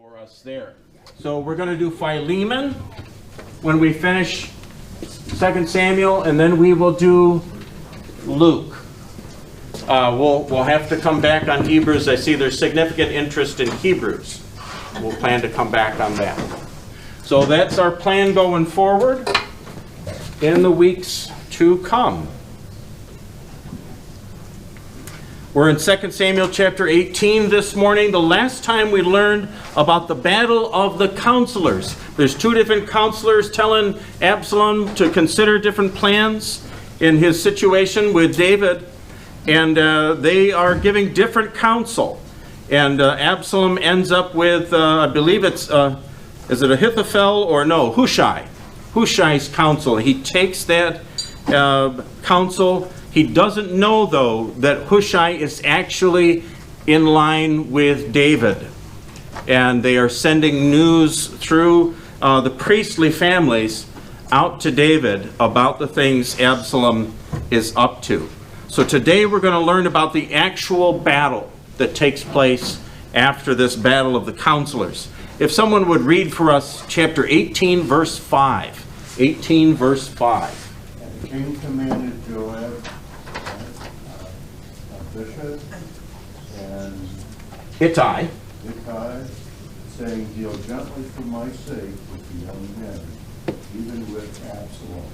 for us there. So we're going to do Philemon when we finish 2 Samuel, and then we will do Luke. We'll have to come back on Hebrews. I see there's significant interest in Hebrews. We'll plan to come back on that. So that's our plan going forward in the weeks to come. We're in 2 Samuel chapter 18 this morning. The last time we learned about the battle of the counselors. There's two different counselors telling Absalom to consider different plans in his situation with David. And they are giving different counsel. And Absalom ends up with, I believe it's, is it Ahithophel or no, Hushai. Hushai's counsel. He takes that counsel. He doesn't know, though, that Hushai is actually in line with David. And they are sending news through the priestly families out to David about the things Absalom is up to. So today we're going to learn about the actual battle that takes place after this battle of the counselors. If someone would read for us chapter 18, verse 5. 18, verse 5. And the king commanded Joab, Abishai, and Ittai, saying, deal gently for my sake with the young men, even with Absalom.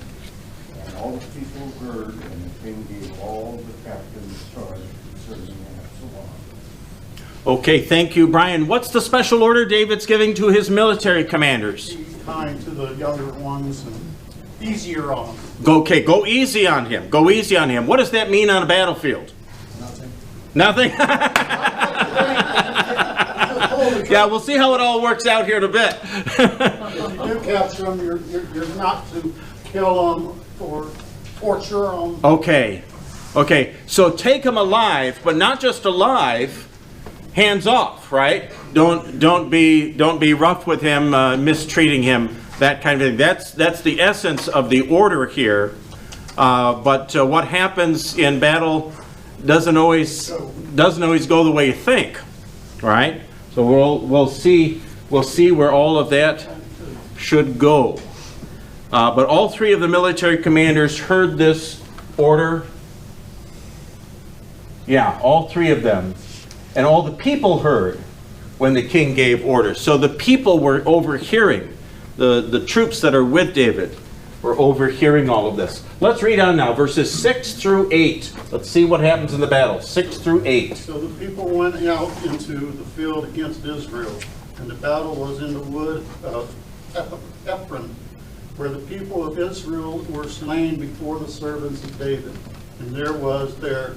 And all the people heard, and the king gave all the captains charge concerning Absalom. Okay, thank you, Brian. What's the special order David's giving to his military commanders? Be kind to the younger ones and easier on them. Go easy on him. Go easy on him. What does that mean on a battlefield? Nothing. Nothing? Yeah, we'll see how it all works out here in a bit. If you do capture them, you're not to kill them or torture them. Okay. So take him alive, but not just alive. Hands off, right? Don't be rough with him, mistreating him, that kind of thing. That's the essence of the order here. But what happens in battle doesn't always go the way you think, right? So we'll see where all of that should go. But all three of the military commanders heard this order. Yeah, all three of them. And all the people heard when the king gave orders. So the people were overhearing. The troops that are with David were overhearing all of this. Let's read on now, verses 6 through 8. Let's see what happens in the battle, 6 through 8. So the people went out into the field against Israel, and the battle was in the wood of Ephraim, where the people of Israel were slain before the servants of David. And there was their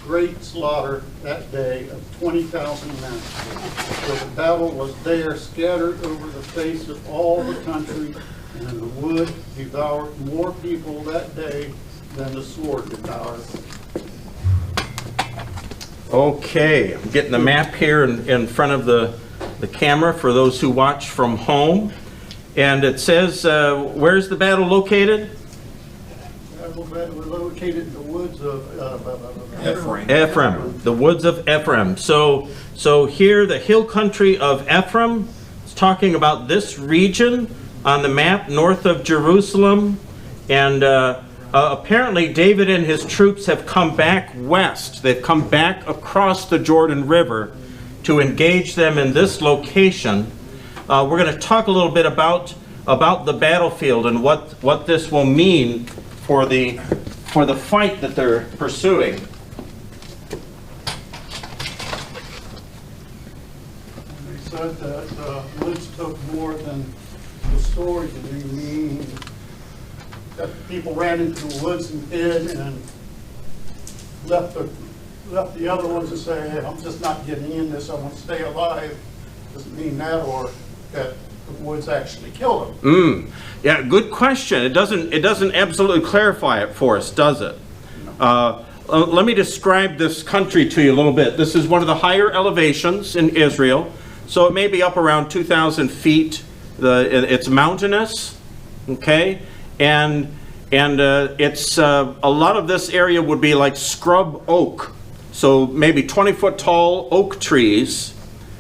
great slaughter that day of 20,000 men. So the battle was there, scattered over the face of all the country, and the wood devoured more people that day than the sword devoured. Okay, I'm getting the map here in front of the camera for those who watch from home. And it says, where's the battle located? We're located in the woods of Ephraim, the woods of Ephraim. So here, the hill country of Ephraim, it's talking about this region on the map north of Jerusalem. And apparently David and his troops have come back west. They've come back across the Jordan River to engage them in this location. We're going to talk a little bit about the battlefield and what this will mean for the fight that they're pursuing. They said that the woods took more than the story to mean that people ran into the woods and hid and left the other ones to say, hey, I'm just not getting in this, I want to stay alive. Doesn't mean that, or that the woods actually killed them. Yeah, good question. It doesn't absolutely clarify it for us, does it? Let me describe this country to you a little bit. This is one of the higher elevations in Israel, so it may be up around 2,000 feet. It's mountainous, okay, and it's a lot of this area would be like scrub oak, so maybe 20-foot tall oak trees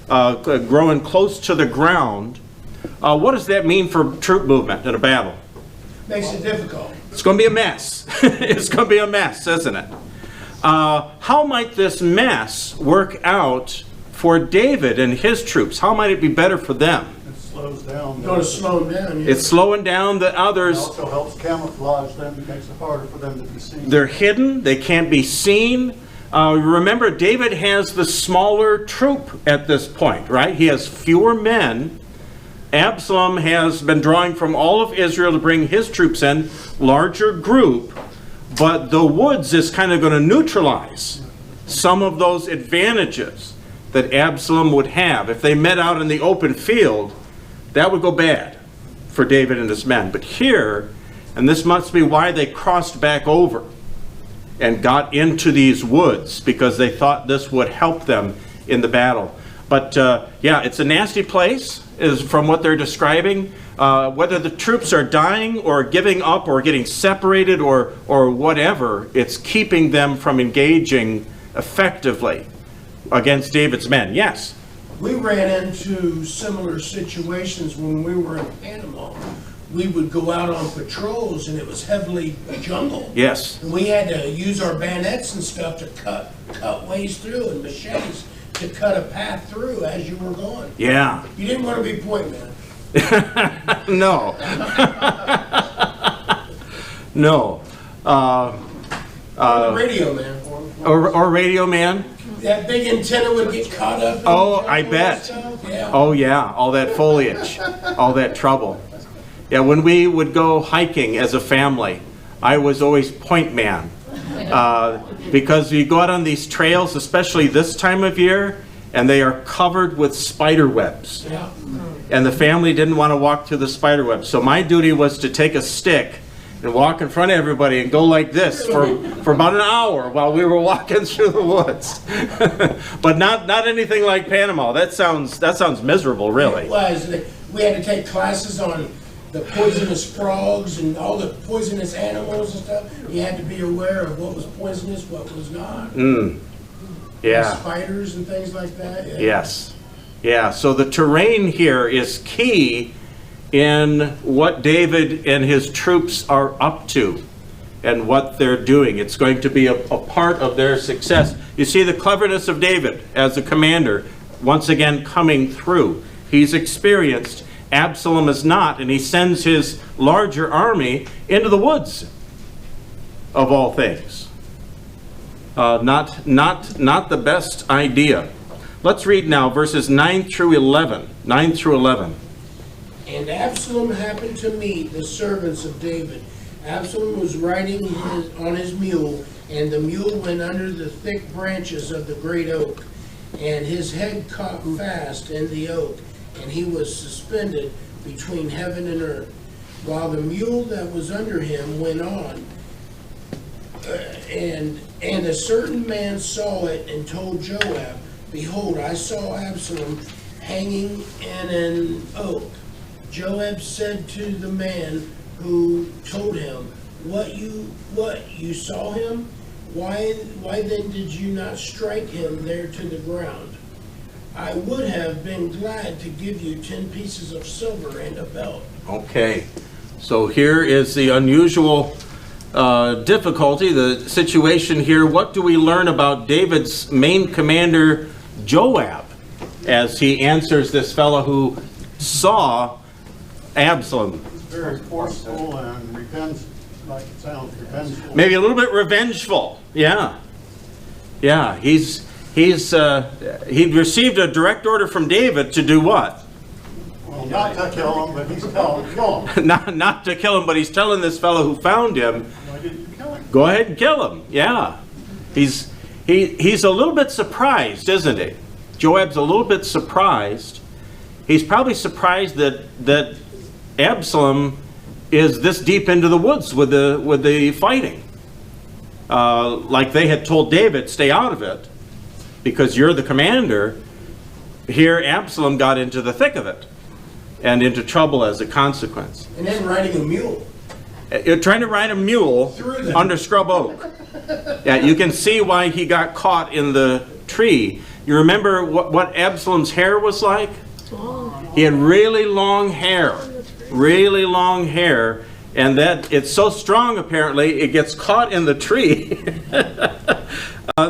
growing close to the ground. What does that mean for troop movement in a battle? Makes it difficult. It's going to be a mess. It's going to be a mess, isn't it? How might this mess work out for David and his troops? How might it be better for them? It slows down. Going to slow them down. Yeah. It's slowing down the It others. also helps camouflage them, it makes it harder for them to be seen. They're hidden. They can't be seen. Remember, David has the smaller troop at this point, right? He has fewer men. Absalom has been drawing from all of Israel to bring his troops in, larger group, but the woods is kind of going to neutralize some of those advantages that Absalom would have. If they met out in the open field, that would go bad for David and his men. But here, and this must be why they crossed back over and got into these woods, because they thought this would help them in the battle. But yeah, it's a nasty place, is from what they're describing. Whether the troops are dying or giving up or getting separated or whatever, it's keeping them from engaging effectively against David's men. Yes? We ran into similar situations when we were in Panama. We would go out on patrols and it was heavily jungle. Yes. And we had to use our bayonets and stuff to cut ways through, and machetes to cut a path through as you were going. Yeah. You didn't want to be point man. No. No. The radio man. Or radio man. That big antenna would get caught up. In Oh, the I jungle and bet. stuff. Yeah. Oh yeah, all that foliage, all that trouble. Yeah, when we would go hiking as a family, I was always point man. Because you go out on these trails, especially this time of year, and they are covered with spider webs. Yeah. And the family didn't want to walk through the spider webs. So my duty was to take a stick and walk in front of everybody and go like this for about an hour while we were walking through the woods. But not anything like Panama. That sounds miserable, really. It was. We had to take classes on the poisonous frogs and all the poisonous animals and stuff. You had to be aware of what was poisonous, what was not. Yeah. Spiders and things like that. Yeah. Yes. Yeah, so the terrain here is key in what David and his troops are up to and what they're doing. It's going to be a part of their success. You see the cleverness of David as a commander once again coming through. He's experienced. Absalom is not, and he sends his larger army into the woods, of all things. Not the best idea. Let's read now verses 9 through 11. 9 through 11. And Absalom happened to meet the servants of David. Absalom was riding on his mule, and the mule went under the thick branches of the great oak, and his head caught fast in the oak, and he was suspended between heaven and earth, while the mule that was under him went on. And a certain man saw it and told Joab, Behold, I saw Absalom hanging in an oak. Joab said to the man who told him, What, you saw him? Why then did you not strike him there to the ground? I would have been glad to give you 10 pieces of silver and a belt. Okay, so here is the unusual difficulty, the situation here. What do we learn about David's main commander, Joab, as he answers this fellow who saw Absalom? Very forceful and like it sounds, revengeful. Maybe a little bit revengeful. Yeah. Yeah, he received a direct order from David to do what? Well, not to kill him, but he's telling kill him. Not to kill him, but he's telling this fellow who found him, Why didn't you kill him? go ahead and kill him. Yeah. He's a little bit surprised, isn't he? Joab's a little bit surprised. He's probably surprised that Absalom is this deep into the woods with the fighting. Like they had told David, stay out of it because you're the commander. Here Absalom got into the thick of it and into trouble as a consequence. And then riding a mule. You're trying to ride a mule Through them. under scrub oak. Yeah, you can see why he got caught in the tree. You remember what Absalom's hair was like? He had really long hair. Really long hair. And that it's so strong, apparently, it gets caught in the tree.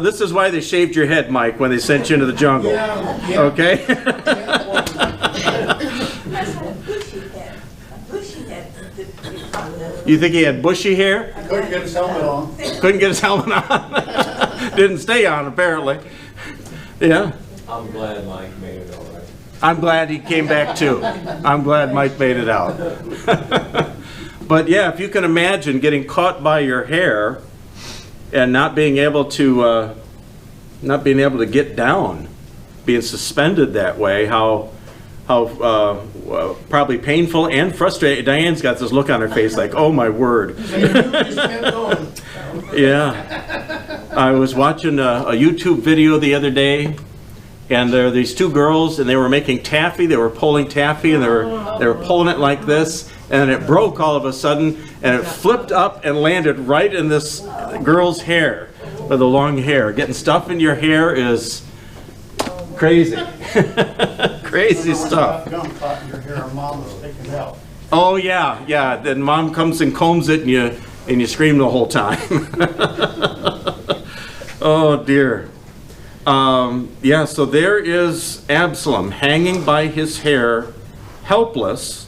This is why they shaved your head, Mike, when they sent you into the jungle. Yeah. Okay? You think he had bushy hair? Couldn't get his helmet on. Couldn't get his helmet on? Didn't stay on, apparently. Yeah. I'm glad Mike made it all right. I'm glad he came back too. I'm glad Mike made it out. But yeah, if you can imagine getting caught by your hair and not being able to get down, being suspended that way, how probably painful and frustrating. Diane's got this look on her face like, oh my word. Yeah. I was watching a YouTube video the other day, and there are these two girls, and they were making taffy. They were pulling taffy, and they were pulling it like this, and it broke all of a sudden, and it flipped up and landed right in this girl's hair with the long hair. Getting stuff in your hair is crazy. Crazy stuff. Gum caught in your hair, and Mom was taking it out. Oh yeah, yeah. Then Mom comes and combs it, and you scream the whole time. Oh dear. Yeah, so there is Absalom hanging by his hair, helpless,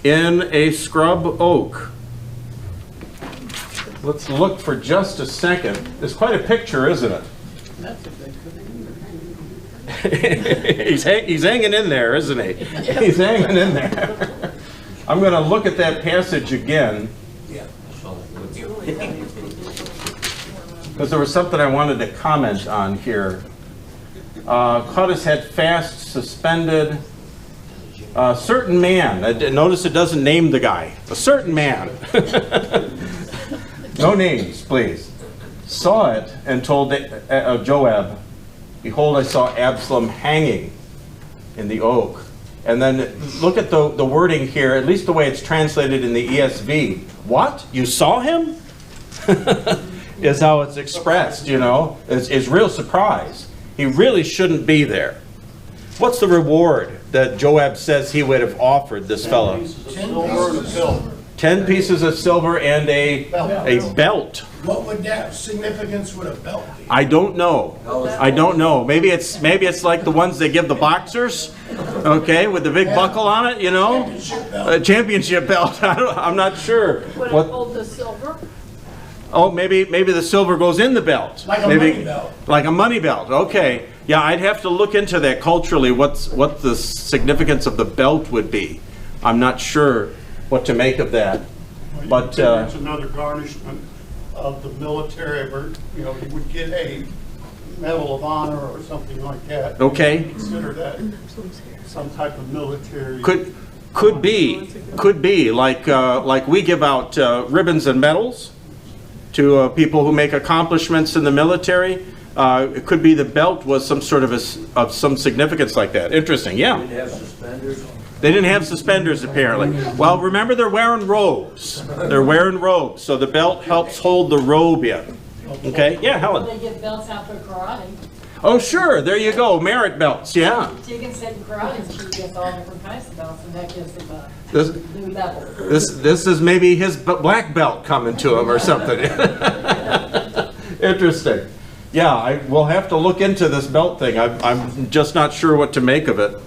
in a scrub oak. Let's look for just a second. It's quite a picture, isn't it? He's hanging in there, isn't he? He's hanging in there. I'm going to look at that passage again, because there was something I wanted to comment on here. Caught his head fast, suspended. A certain man, notice it doesn't name the guy. A certain man, no names, please, saw it and told Joab, behold, I saw Absalom hanging in the oak. And then look at the wording here, at least the way it's translated in the ESV. What? You saw him? Is how it's expressed, you know, is real surprise. He really shouldn't be there. What's the reward that Joab says he would have offered this fellow? 10 pieces of silver and a belt. 10 pieces of silver and a belt. What would that significance would a belt be? I don't know. I don't know. Maybe it's like the ones they give the boxers, okay, with the big buckle on it, you know? Championship belt. A championship belt. I'm not sure. Would it What? hold the silver? Oh, maybe the silver goes in the belt. Like a Maybe, money belt. Like a money belt. Okay. Yeah, I'd have to look into that culturally. What the significance of the belt would be. I'm not sure what to make of that. But It's another garnishment of the military, where, you know, you would get a Medal of Honor or something like that. okay. Consider that some type of military. Could be like we give out ribbons and medals to people who make accomplishments in the military. It could be the belt was some sort of some significance like that. Interesting, yeah. Did it have suspenders? They didn't have suspenders apparently. Well, remember they're wearing robes. They're wearing robes, so the belt helps hold the robe in. Okay, yeah, Helen. They give belts out for karate. Oh, sure, there you go, merit belts, yeah. So you can sit in karate and she gets all different kinds of belts, and that gives them a This, new level. this is maybe his black belt coming to him or something. Interesting. Yeah, we'll have to look into this belt thing. I'm just not sure what to make of it.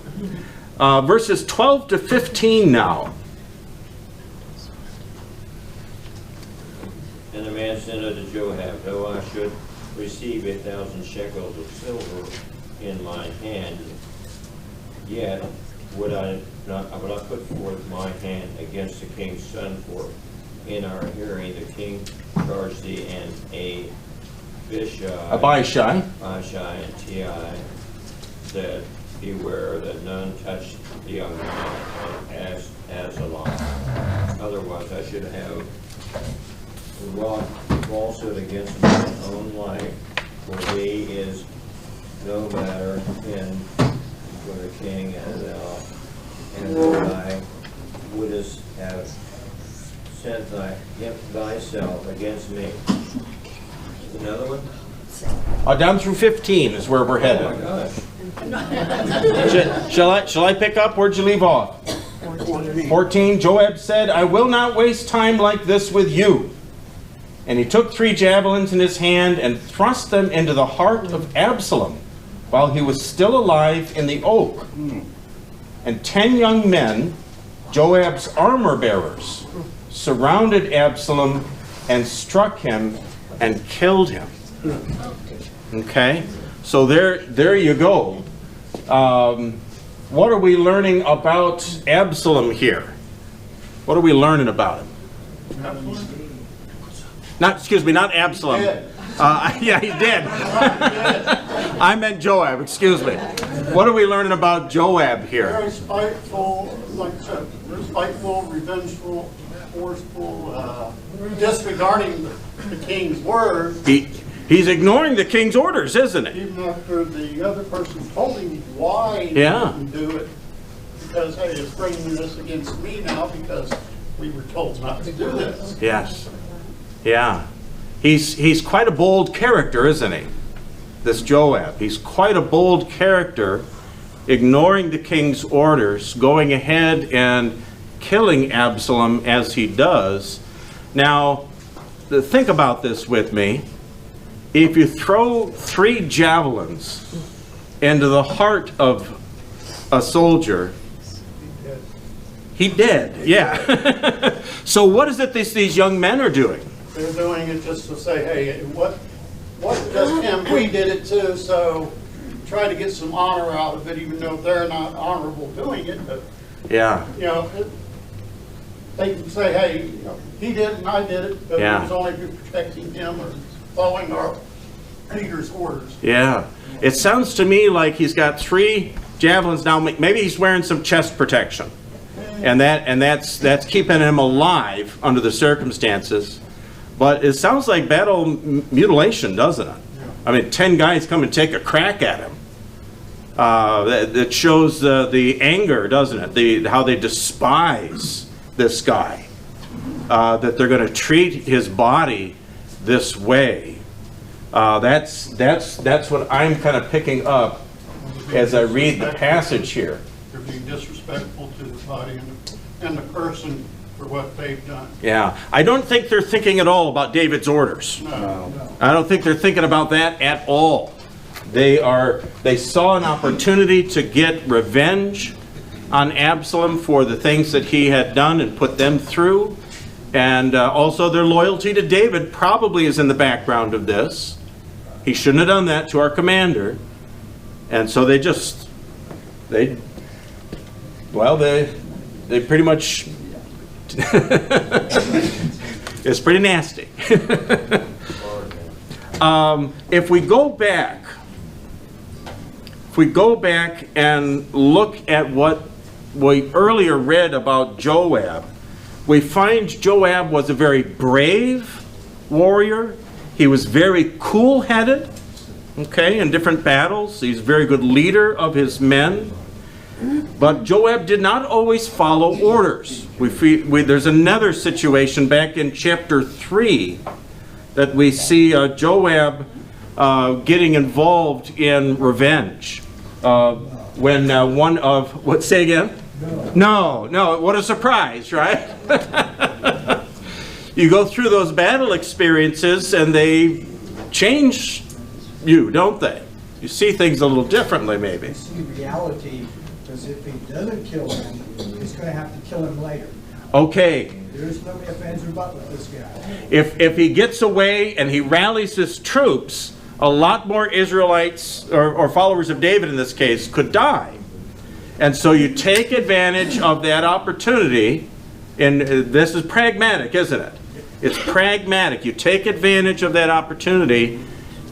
Verses 12 to 15 now. And the man said unto Joab, though I should receive 1,000 shekels of silver in my hand, yet would I not put forth my hand against the king's son, for in our hearing the king charged thee and Abishai. Abishai and Ti said, beware that none touch the young man as Absalom. Otherwise I should have wrought falsehood against mine own life, for thee is no matter in for the king and though I wouldst have sent thyself against me. Another one? Down through 15 is where we're Oh my headed. gosh. Shall I pick up? Where'd you leave off? 14. Joab said, I will not waste time like this with you. And he took 3 javelins in his hand and thrust them into the heart of Absalom while he was still alive in the oak. And 10 young men, Joab's armor bearers, surrounded Absalom and struck him and killed him. Okay, so there you go. What are we learning about Absalom here? What are we learning about him? Not Absalom. Yeah, he did. I meant Joab, excuse me. What are we learning about Joab here? Very spiteful, like I said, very spiteful, revengeful, forceful, disregarding the king's word, He's ignoring the king's orders, isn't he? even after the other person told him why he Yeah. didn't do it. Because, hey, it's bringing this against me now because we were told not to do this. Yes. Yeah. He's quite a bold character, isn't he? This Joab. He's quite a bold character, ignoring the king's orders, going ahead and killing Absalom as he does. Now, think about this with me. If you throw 3 javelins into the heart of a soldier, he dead. Yeah. So what is it these young men are doing? They're doing it just to say, hey, what does him, we did it too, so try to get some honor out of it, even though they're not honorable doing it, but, Yeah. you know, they can say, hey, you know, he did it and I did it, but it Yeah. was only protecting him or following our leader's orders. Yeah. It sounds to me like he's got 3 javelins now. Maybe he's wearing some chest protection. And that's keeping him alive under the circumstances. But it sounds like battle mutilation, doesn't it? I mean, 10 guys come and take a crack at him. That shows the anger, doesn't it? How they despise this guy. That they're going to treat his body this way. That's what I'm kind of picking up as I read the passage here. They're being disrespectful to the body and the person for what they've done. Yeah, I don't think they're thinking at all about David's orders. No. I don't think they're thinking about that at all. They saw an opportunity to get revenge on Absalom for the things that he had done and put them through. And also their loyalty to David probably is in the background of this. He shouldn't have done that to our commander. And so they pretty much, it's pretty nasty. If we go back and look at what we earlier read about Joab, we find Joab was a very brave warrior. He was very cool-headed, okay, in different battles. He's a very good leader of his men. But Joab did not always follow orders. There's another situation back in chapter 3 that we see Joab getting involved in revenge. When one of, what, say again? No, what a surprise, right? You go through those battle experiences and they change you, don't they? You see things a little differently, maybe. You see reality, because if he doesn't kill him, he's going to have to kill him later. Okay. There's no ifs, ands, or buts with this guy. If he gets away and he rallies his troops, a lot more Israelites, or followers of David in this case, could die. And so you take advantage of that opportunity, and this is pragmatic, isn't it? It's pragmatic. You take advantage of that opportunity,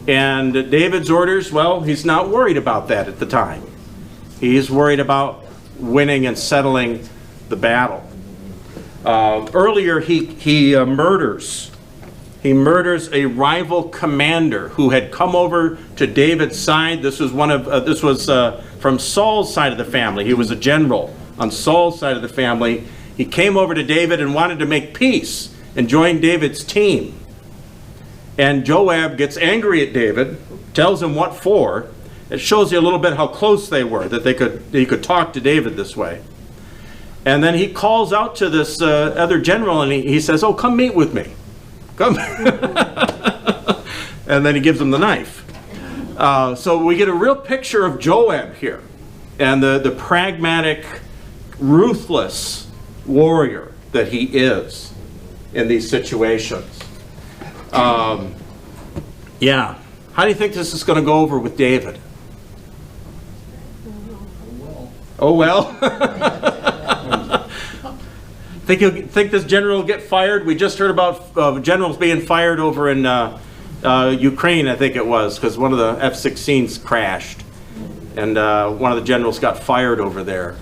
and David's orders, well, he's not worried about that at the time. He's worried about winning and settling the battle. Earlier, he murders a rival commander who had come over to David's side. This was from Saul's side of the family. He was a general on Saul's side of the family. He came over to David and wanted to make peace and join David's team. And Joab gets angry at David, tells him what for. It shows you a little bit how close they were, that he could talk to David this way. And then he calls out to this other general, and he says, "Oh, come meet with me. Come." And then he gives him the knife. So we get a real picture of Joab here, and the pragmatic, ruthless warrior that he is in these situations. Yeah. How do you think this is going to go over with David? Oh, well. Think this general will get fired? We just heard about generals being fired over in Ukraine, I think it was, because one of the F-16s crashed. And one of the generals got fired over there.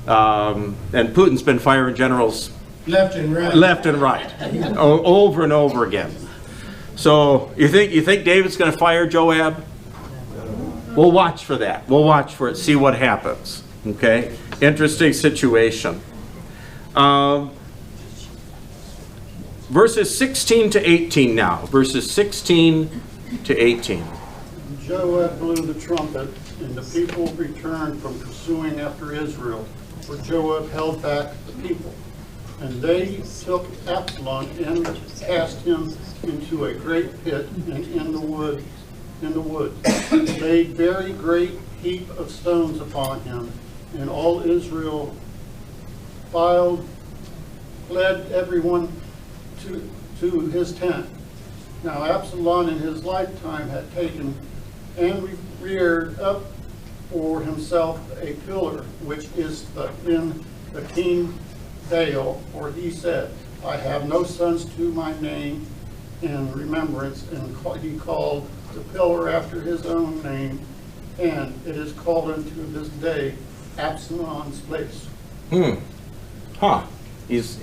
And Putin's been firing generals Left and right. left and right, over and over again. So you think David's going to fire Joab? We'll watch for that. We'll watch for it, see what happens. Okay? Interesting situation. Verses 16 to 18 now. Verses 16 to 18. Joab blew the trumpet, and the people returned from pursuing after Israel, for Joab held back the people. And they took Absalom and cast him into a great pit and in the wood. They buried great heap of stones upon him, and all Israel fled everyone to his tent. Now Absalom in his lifetime had taken and reared up for himself a pillar, which is in the king Baal, for he said, "I have no sons to my name in remembrance," and he called the pillar after his own name, and it is called unto this day Absalom's place. Huh. He's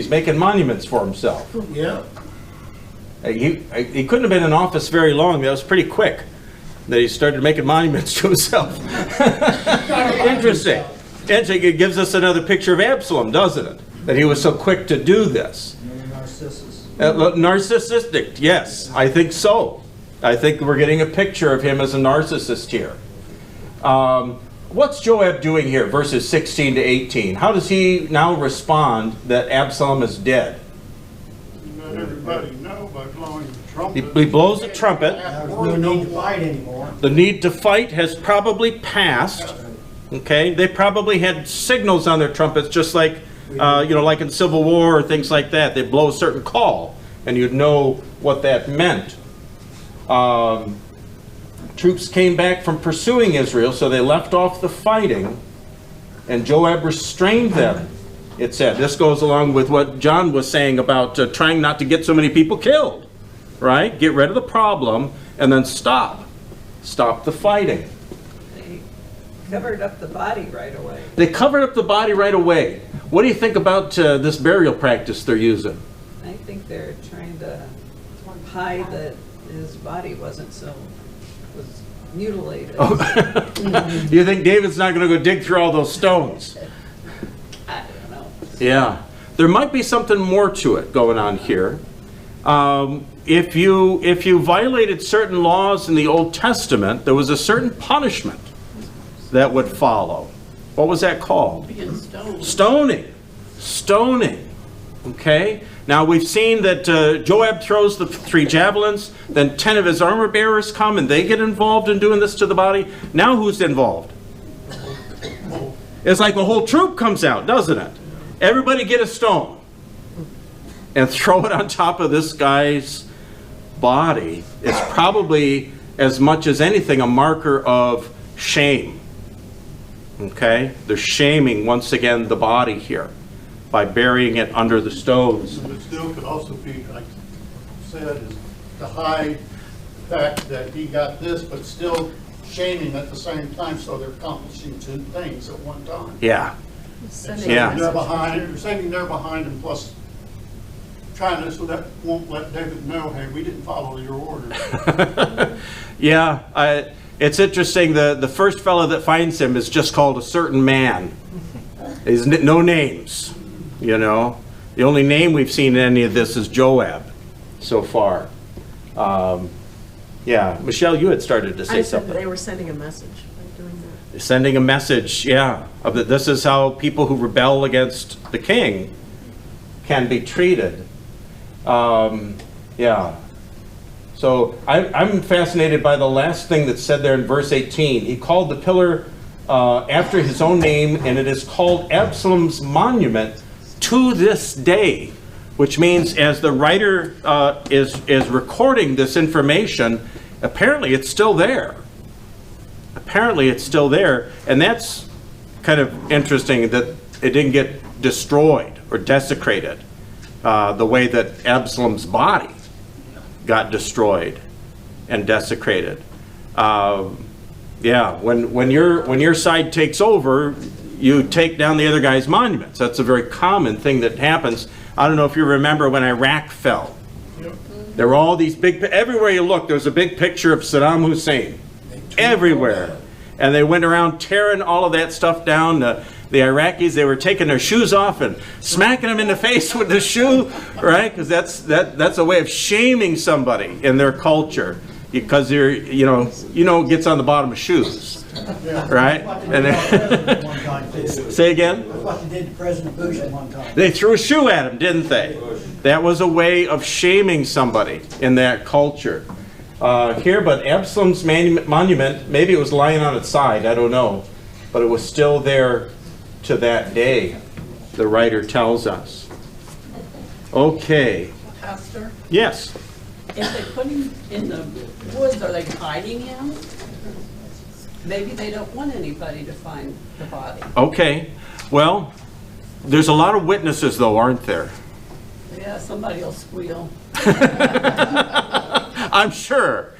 making monuments for himself. Yeah. He couldn't have been in office very long. That was pretty quick that he started making monuments to himself. Interesting. It gives us another picture of Absalom, doesn't it? That he was so quick to do this. Narcissistic, yes, I think so. I think we're getting a picture of him as a narcissist here. What's Joab doing here, verses 16 to 18? How does he now respond that Absalom is dead? Let everybody know by blowing the trumpet. He blows the trumpet. There's no need to fight anymore. The need to fight has probably passed. Okay, they probably had signals on their trumpets, just like like in Civil War or things like that. They blow a certain call, and you'd know what that meant. Troops came back from pursuing Israel, so they left off the fighting, and Joab restrained them. It said, this goes along with what John was saying about trying not to get so many people killed, right? Get rid of the problem, and then stop the fighting. Covered up the body right away. They covered up the body right away. What do you think about this burial practice they're using? I think they're trying to hide that his body was mutilated. Do you think David's not going to go dig through all those stones? I don't know. Yeah. There might be something more to it going on here. If you violated certain laws in the Old Testament, there was a certain punishment that would follow. What was that called? Stoning. Stoning. Okay? Now we've seen that Joab throws the 3 javelins, then 10 of his armor bearers come and they get involved in doing this to the body. Now who's involved? It's like the whole troop comes out, doesn't it? Everybody get a stone and throw it on top of this guy's body. It's probably, as much as anything, a marker of shame. Okay? They're shaming, once again, the body here by burying it under the stones. But it still could also be, like I said, is to hide the fact that he got this, but still shaming at the same time, so they're accomplishing 2 things at one time. Yeah. Yeah. They're behind, you're saying they're behind, and plus trying to, so that won't let David know, hey, we didn't follow your orders. Yeah, it's interesting, the first fellow that finds him is just called a certain man. There's no names, you know. The only name we've seen in any of this is Joab so far. Yeah, Michelle, you had started to I say said something. they were sending a message by doing that. Sending a message, yeah, of that this is how people who rebel against the king can be treated. Yeah. So I'm fascinated by the last thing that's said there in verse 18. He called the pillar after his own name, and it is called Absalom's monument to this day, which means as the writer is recording this information, apparently it's still there. Apparently it's still there, and that's kind of interesting that it didn't get destroyed or desecrated the way that Absalom's body got destroyed and desecrated. Yeah, when your side takes over, you take down the other guy's monuments. That's a very common thing that happens. I don't know if you remember when Iraq fell. There were all these big, everywhere you look, there's a big picture of Saddam Hussein. Everywhere. And they went around tearing all of that stuff down. The Iraqis, they were taking their shoes off and smacking them in the face with the shoe, right? Because that's a way of shaming somebody in their culture. Because they're, it gets on the bottom of shoes, right? And say again? That's what they did to President Bush at one time. They threw a shoe at him, didn't they? That was a way of shaming somebody in that culture. Here, but Absalom's monument, maybe it was lying on its side, I don't know. But it was still there to that day, the writer tells us. Okay. Pastor, Yes. if they put him in the woods, are they hiding him? Maybe they don't want anybody to find the body. Okay. Well, there's a lot of witnesses, though, aren't there? Yeah, somebody will squeal. I'm sure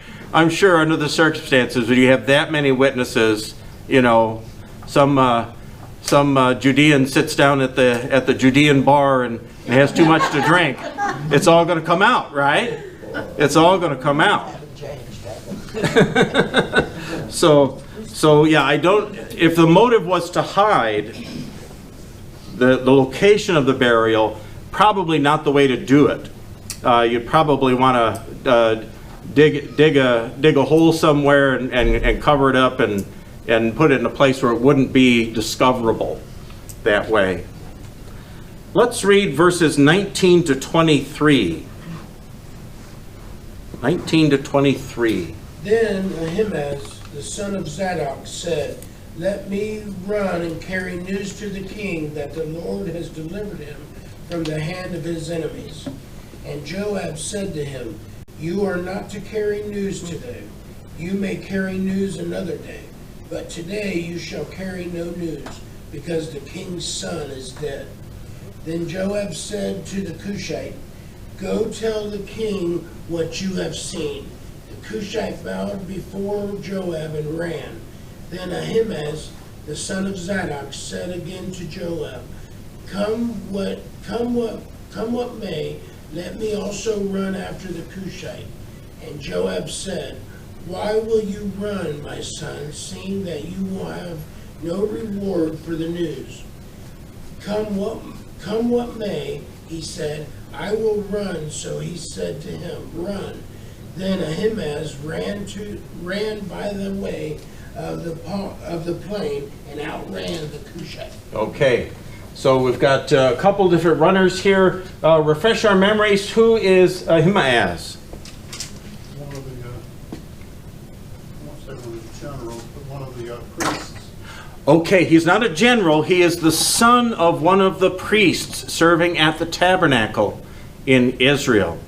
under the circumstances, when you have that many witnesses, some Judean sits down at the Judean bar and has too much to drink. It's all going to come out, right? It's all going to come out. So yeah, if the motive was to hide the location of the burial, probably not the way to do it. You'd probably want to dig a hole somewhere and cover it up and put it in a place where it wouldn't be discoverable that way. Let's read verses 19 to 23. 19 to 23. Then Ahimaaz, the son of Zadok, said, "Let me run and carry news to the king that the Lord has delivered him from the hand of his enemies." And Joab said to him, "You are not to carry news today. You may carry news another day, but today you shall carry no news, because the king's son is dead." Then Joab said to the Cushite, "Go tell the king what you have seen." The Cushite bowed before Joab and ran. Then Ahimaaz, the son of Zadok, said again to Joab, Come what may, let me also run after the Cushite." And Joab said, "Why will you run, my son, seeing that you will have no reward for the news?" Come what may, he said, "I will run." So he said to him, "Run." Then Ahimaaz ran by the way of the plain and outran the Cushite. Okay, so we've got a couple different runners here. Refresh our memories. Who is Ahimaaz? One of the, I won't say one of the generals, but one of the priests. Okay, he's not a general. He is the son of one of the priests serving at the tabernacle in Israel.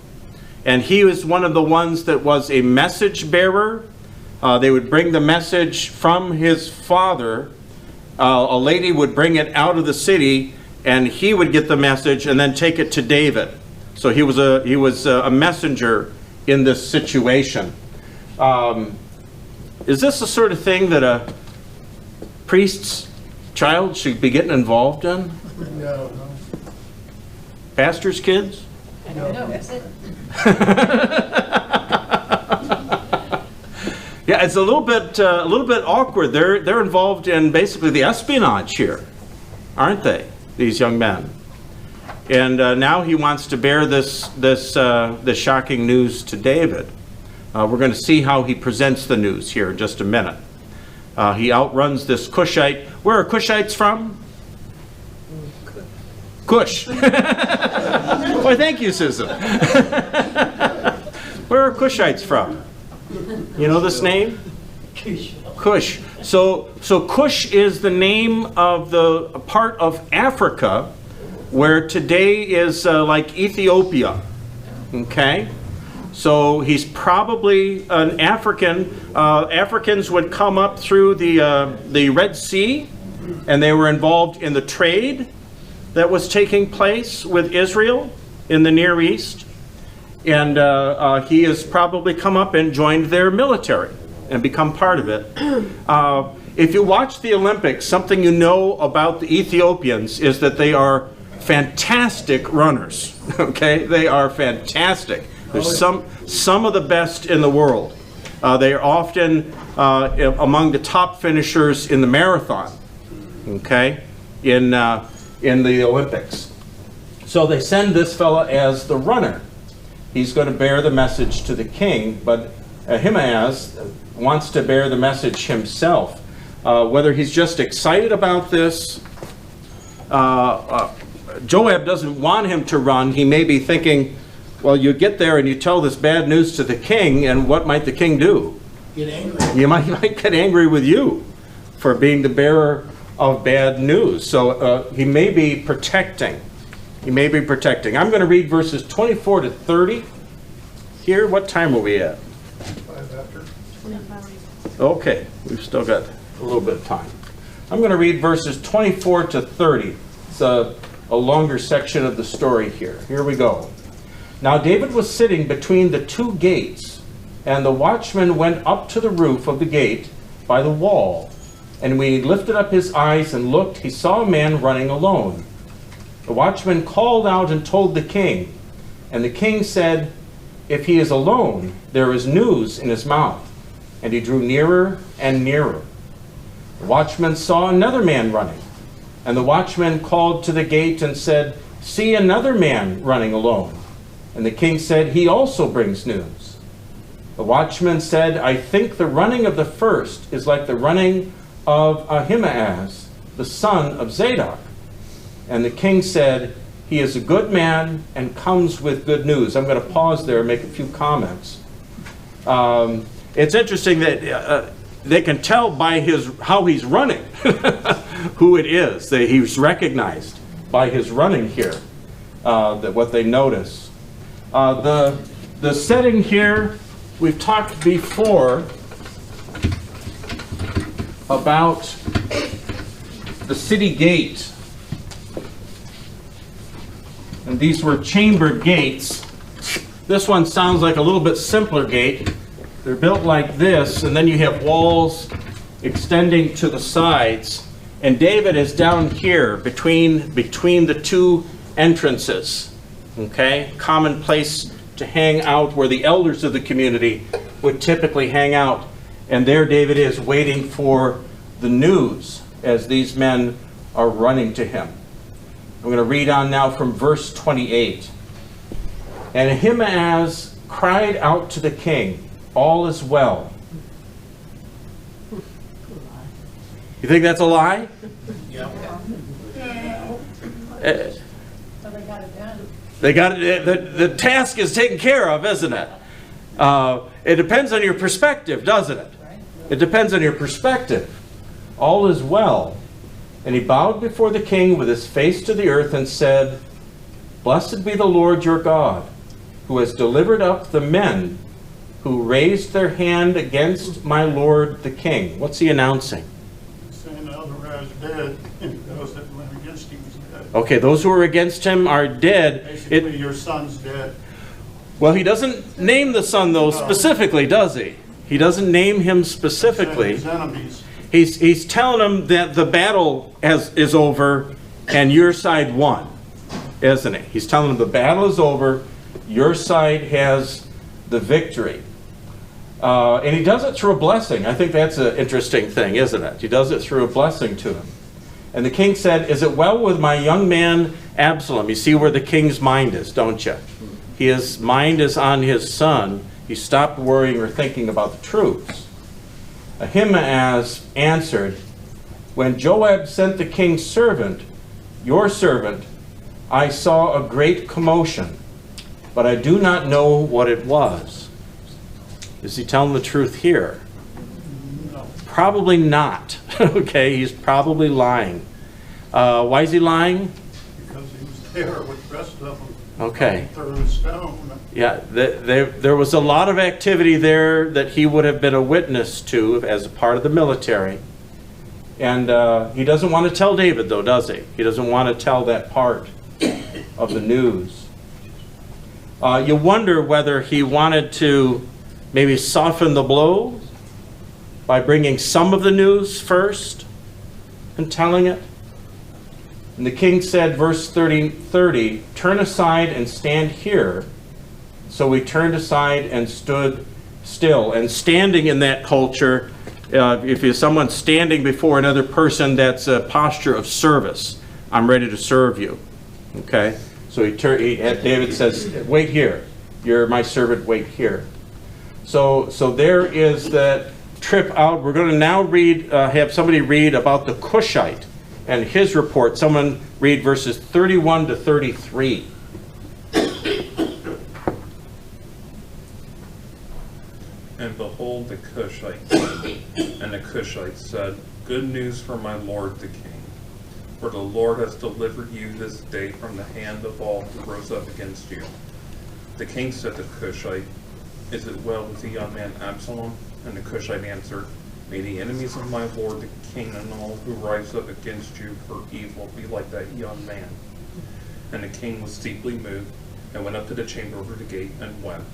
And he was one of the ones that was a message bearer. They would bring the message from his father. A lady would bring it out of the city, and he would get the message and then take it to David. So he was a messenger in this situation. Is this the sort of thing that a priest's child should be getting involved in? No. Pastor's kids? I don't know, is it? Yeah, it's a little bit awkward. They're involved in basically the espionage here, aren't they? These young men. And now he wants to bear this shocking news to David. We're going to see how he presents the news here in just a minute. He outruns this Cushite. Where are Cushites from? Cush. Why, thank you, Susan. Where are Cushites from? You know this name? Cush. So Cush is the name of the part of Africa where today is like Ethiopia. Okay? So he's probably an African. Africans would come up through the Red Sea, and they were involved in the trade that was taking place with Israel in the Near East. And he has probably come up and joined their military and become part of it. If you watch the Olympics, something you know about the Ethiopians is that they are fantastic runners. Okay, they are fantastic. There's some of the best in the world. They are often among the top finishers in the marathon. Okay, in the Olympics. So they send this fella as the runner. He's going to bear the message to the king, but Ahimaaz wants to bear the message himself. Whether he's just excited about this, Joab doesn't want him to run. He may be thinking, well, you get there and you tell this bad news to the king, and what might the king do? Get angry. He might get angry with you for being the bearer of bad news. So he may be protecting. He may be protecting. I'm going to read verses 24 to 30 here. What time are we at? 5 after. Okay, we've still got a little bit of time. I'm going to read verses 24 to 30. It's a longer section of the story here. Here we go. Now David was sitting between the two gates, and the watchman went up to the roof of the gate by the wall. And when he lifted up his eyes and looked, he saw a man running alone. The watchman called out and told the king. And the king said, "If he is alone, there is news in his mouth." And he drew nearer and nearer. The watchman saw another man running. And the watchman called to the gate and said, "See another man running alone." And the king said, "He also brings news." The watchman said, "I think the running of the first is like the running of Ahimaaz, the son of Zadok." And the king said, "He is a good man and comes with good news." I'm going to pause there and make a few comments. It's interesting that they can tell by how he's running who it is. He's recognized by his running here, that what they notice. The setting here, we've talked before about the city gate. And these were chamber gates. This one sounds like a little bit simpler gate. They're built like this, and then you have walls extending to the sides. And David is down here between the two entrances. Okay? Common place to hang out where the elders of the community would typically hang out. And there David is waiting for the news as these men are running to him. I'm going to read on now from verse 28. And Ahimaaz cried out to the king, "All is well." You think that's a lie? Yeah. So they got it done. They got it. The task is taken care of, isn't it? It depends on your perspective, doesn't it? It depends on your perspective. All is well. And he bowed before the king with his face to the earth and said, "Blessed be the Lord your God, who has delivered up the men who raised their hand against my lord the king." What's he announcing? Saying otherwise dead, and those that went against him is dead. Okay, those who are against him are dead. Basically, your son's dead. Well, he doesn't name the son, though, specifically, does he? He doesn't name him specifically. His enemies. He's telling him that the battle is over and your side won, isn't he? He's telling him the battle is over, your side has the victory. And he does it through a blessing. I think that's an interesting thing, isn't it? He does it through a blessing to him. And the king said, "Is it well with my young man Absalom?" You see where the king's mind is, don't you? His mind is on his son, He stopped worrying or thinking about the troops. Ahimaaz answered, when Joab sent the king's servant, your servant, I saw a great commotion, but I do not know what it was. Is he telling the truth here? No. Probably not. Okay, he's probably lying. Why is he lying? Because he was there with the rest of them. Okay. Throwing stone. Yeah, there was a lot of activity there that he would have been a witness to as a part of the military. And he doesn't want to tell David, though, does he? He doesn't want to tell that part of the news. You wonder whether he wanted to maybe soften the blow by bringing some of the news first and telling it. And the king said, verse 30, turn aside and stand here. So we turned aside and stood still. And standing in that culture, if you're someone standing before another person, that's a posture of service. I'm ready to serve you. Okay? So David says, wait here. You're my servant, wait here. So there is that trip out. We're going to now have somebody read about the Cushite and his report. Someone read verses 31 to 33. And behold, the Cushite came, and the Cushite said, good news for my lord the king. For the Lord has delivered you this day from the hand of all who rose up against you. The king said to the Cushite, is it well with the young man Absalom? And the Cushite answered, may the enemies of my lord the king and all who rise up against you for evil be like that young man. And the king was deeply moved, and went up to the chamber over the gate, and wept.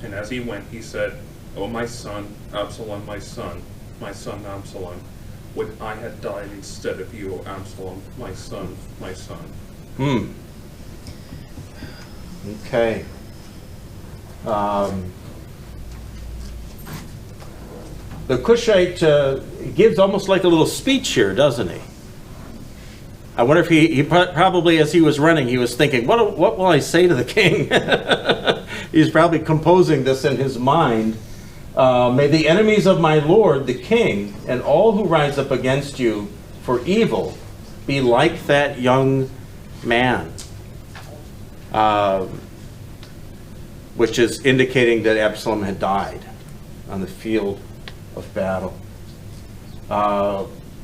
And as he went, he said, O my son, Absalom, my son Absalom, would I had died instead of you, O Absalom, my son, my son. Okay. The Cushite gives almost like a little speech here, doesn't he? I wonder if he probably, as he was running, he was thinking, what will I say to the king? He's probably composing this in his mind. May the enemies of my lord, the king, and all who rise up against you for evil be like that young man. Which is indicating that Absalom had died on the field of battle.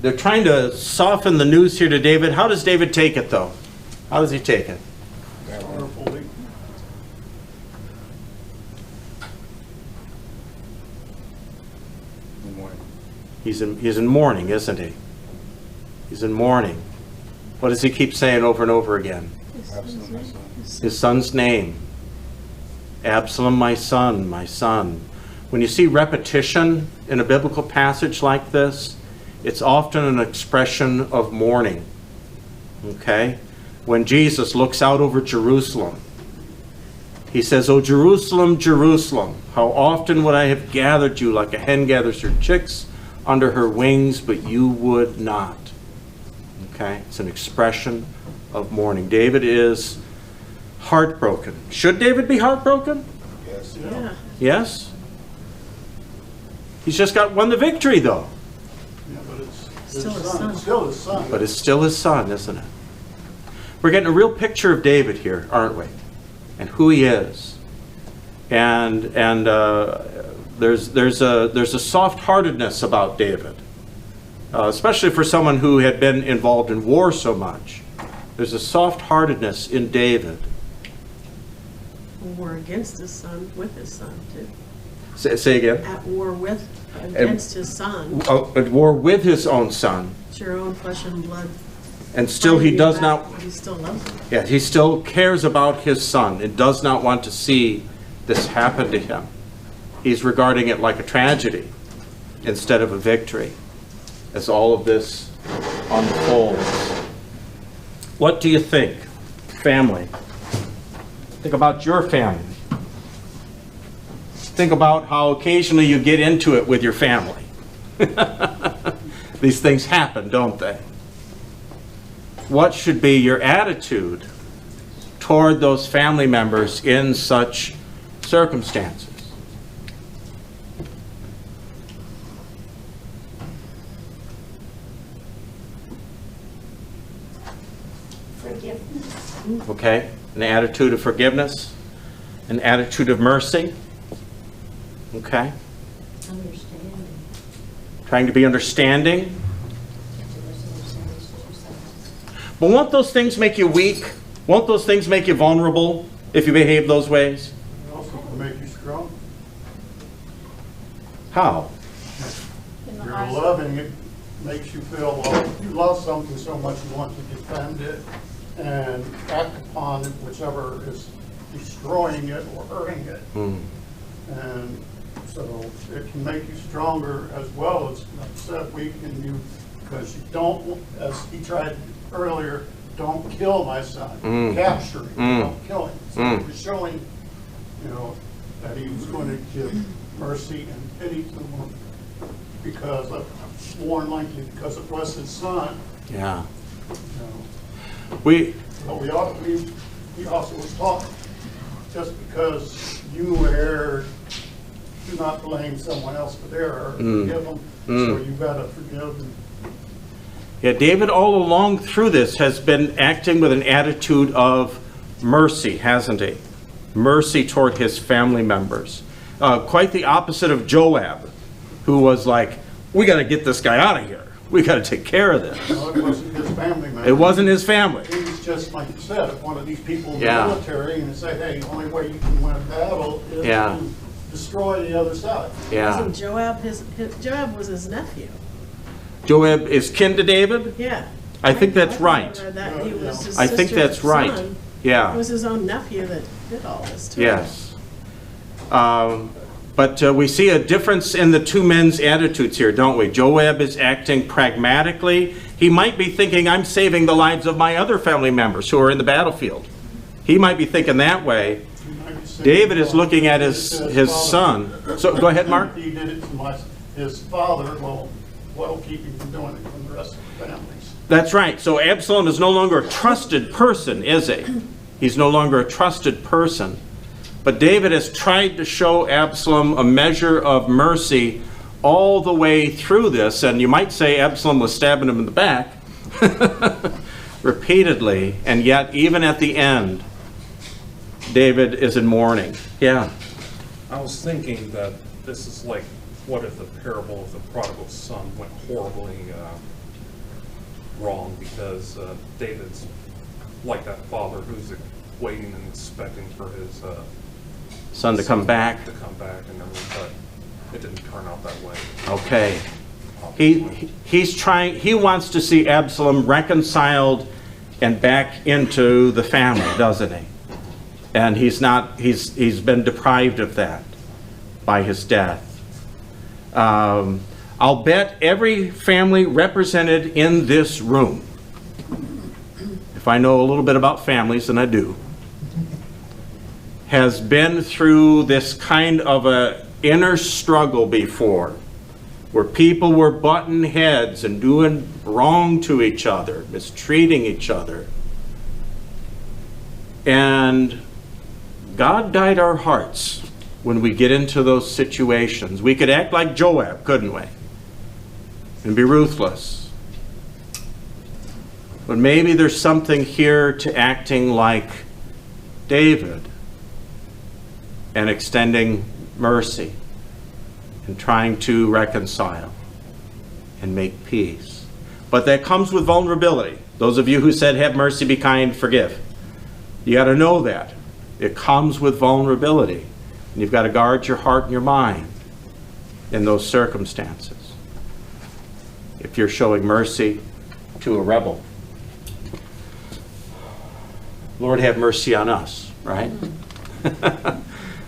They're trying to soften the news here to David. How does David take it, though? How does he take it? Powerfully. He's in mourning, isn't he? He's in mourning. What does he keep saying over and over again? His son's name. Absalom, my son, my son. When you see repetition in a biblical passage like this, it's often an expression of mourning. Okay? When Jesus looks out over Jerusalem, he says, O Jerusalem, Jerusalem, how often would I have gathered you like a hen gathers her chicks under her wings, but you would not. Okay? It's an expression of mourning. David is heartbroken. Should David be heartbroken? Yes. Yeah. Yes? He's just won the victory, though. Yeah, but it's Still his son. It's still his son. But it's still his son, isn't it? We're getting a real picture of David here, aren't we? And who he is. And there's a soft-heartedness about David, especially for someone who had been involved in war so much. There's a soft-heartedness in David. War against his son, with his son, too. Say again. At war with, against his son. At war with his own son. It's your own flesh and blood. And still he does not, He still loves him. yeah, he still cares about his son and does not want to see this happen to him. He's regarding it like a tragedy instead of a victory as all of this unfolds. What do you think, family? Think about your family. Think about how occasionally you get into it with your family. These things happen, don't they? What should be your attitude toward those family members in such circumstances? Forgiveness. Okay? An attitude of forgiveness, an attitude of mercy. Okay? Understanding. Trying to be understanding. But won't those things make you weak? Won't those things make you vulnerable if you behave those ways? It also can make you strong. How? In the You're eyes of- loving, it makes you feel, well, you love something so much you want to defend it and act upon whichever is destroying it or hurting it. Hmm. And so it can make you stronger as well as, like I said, weaken you, because you don't, as he tried earlier, don't kill my son. Capture him, don't kill him. So he was showing, you know, that he was going to give mercy and pity to him because of, more than likely because it was his son. Yeah. You know. We, But he also was taught, just because you erred, do not blame someone else for their error. Forgive them. So you gotta forgive them. yeah, David all along through this has been acting with an attitude of mercy, hasn't he? Mercy toward his family members. Quite the opposite of Joab, who was like, we got to get this guy out of here. We got to take care of this. No, it wasn't his family member. It wasn't his family. He was just, like you said, one of these people in the Yeah. military, and say, hey, the only way you can win a battle is Yeah. to destroy the other side. Yeah. Wasn't Joab Joab was his nephew? Joab is kin to David? Yeah. I think that's right. remember that he was his I think sister's that's right. son. It Yeah. was his own nephew that did all this to him. Yes. But we see a difference in the two men's attitudes here, don't we? Joab is acting pragmatically. He might be thinking, I'm saving the lives of my other family members who are in the battlefield. He might be thinking that way. David is looking at his son. So go ahead, Mark. He did it to his father, well, what'll keep him from doing it from the rest of the families? That's right. So Absalom is no longer a trusted person, is he? He's no longer a trusted person. But David has tried to show Absalom a measure of mercy all the way through this. And you might say Absalom was stabbing him in the back repeatedly. And yet, even at the end, David is in mourning. Yeah. I was thinking that this is like, what if the parable of the prodigal son went horribly wrong, because David's like that father who's waiting and expecting for his Son to come back. and everything, but it didn't turn out that way. Okay. He wants to see Absalom reconciled and back into the family, doesn't he? And he's been deprived of that by his death. I'll bet every family represented in this room, if I know a little bit about families, and I do, has been through this kind of a inner struggle before, where people were butting heads and doing wrong to each other, mistreating each other. And God guide our hearts when we get into those situations. We could act like Joab, couldn't we? And be ruthless. But maybe there's something here to acting like David and extending mercy and trying to reconcile and make peace. But that comes with vulnerability. Those of you who said, have mercy, be kind, forgive. You got to know that. It comes with vulnerability. And you've got to guard your heart and your mind in those circumstances. If you're showing mercy to a rebel, Lord, have mercy on us, right?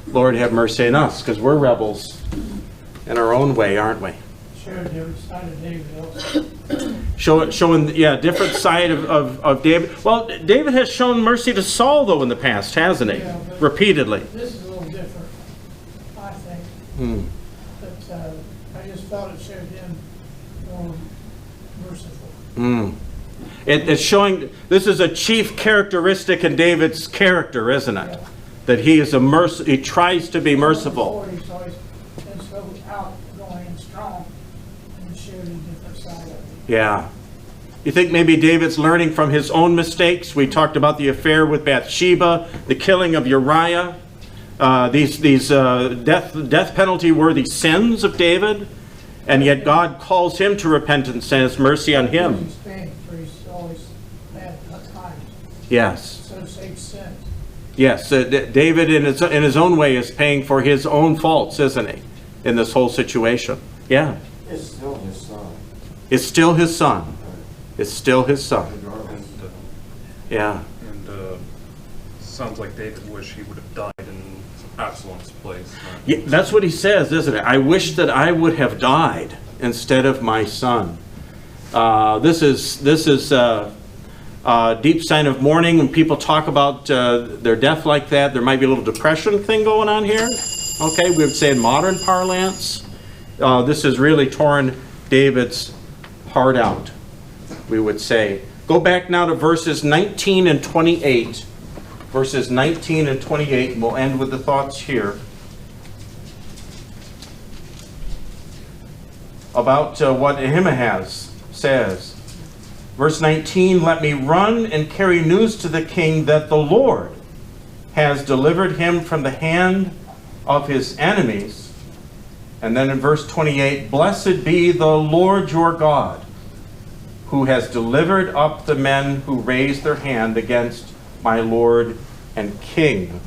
Lord, have mercy on us, because we're rebels in our own way, aren't we? Showed different side of David also. Showing, different side of David. Well, David has shown mercy to Saul, though, in the past, hasn't he? Yeah, but Repeatedly. This is a little different, I think. But I just thought it showed him more merciful. It's showing, this is a chief characteristic in David's character, isn't it? That he is he tries to be merciful. He's always been so outgoing and strong, and it showed a different side of him. Yeah. You think maybe David's learning from his own mistakes? We talked about the affair with Bathsheba, the killing of Uriah. These death penalty worthy sins of David, and yet God calls him to repentance and has mercy on him. He's paying for all his bad times. Yes. So save sins. Yes, David in his own way is paying for his own faults, isn't he, in this whole situation? Yeah. It's still his son. It's still his son. It's still his son. Yeah. And sounds like David wished he would have died in Absalom's place. Yeah, that's what he says, isn't it? I wish that I would have died instead of my son. This is a deep sign of mourning. When people talk about their death like that, there might be a little depression thing going on here. Okay, we would say in modern parlance, this has really torn David's heart out, we would say. Go back now to verses 19 and 28. Verses 19 and 28, and we'll end with the thoughts here about what Ahimaaz says. Verse 19, let me run and carry news to the king that the Lord has delivered him from the hand of his enemies. And then in verse 28, blessed be the Lord your God, who has delivered up the men who raised their hand against my Lord and King.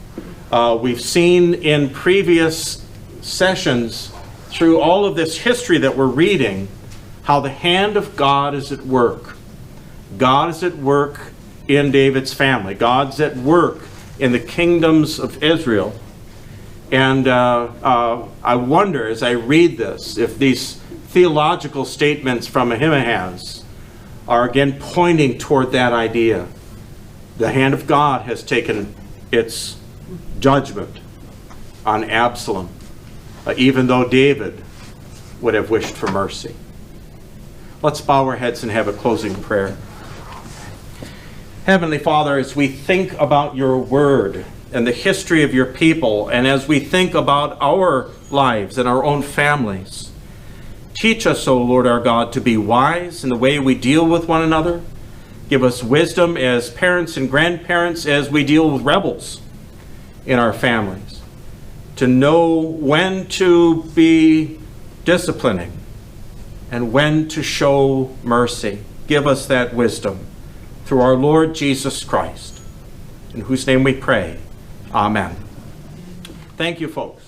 We've seen in previous sessions, through all of this history that we're reading, how the hand of God is at work. God is at work in David's family. God's at work in the kingdoms of Israel. And I wonder, as I read this, if these theological statements from Ahimaaz are again pointing toward that idea. The hand of God has taken its judgment on Absalom, even though David would have wished for mercy. Let's bow our heads and have a closing prayer. Heavenly Father, as we think about your word and the history of your people, and as we think about our lives and our own families, teach us, O Lord our God, to be wise in the way we deal with one another. Give us wisdom as parents and grandparents as we deal with rebels in our families, to know when to be disciplining and when to show mercy. Give us that wisdom through our Lord Jesus Christ, in whose name we pray. Amen. Thank you, folks.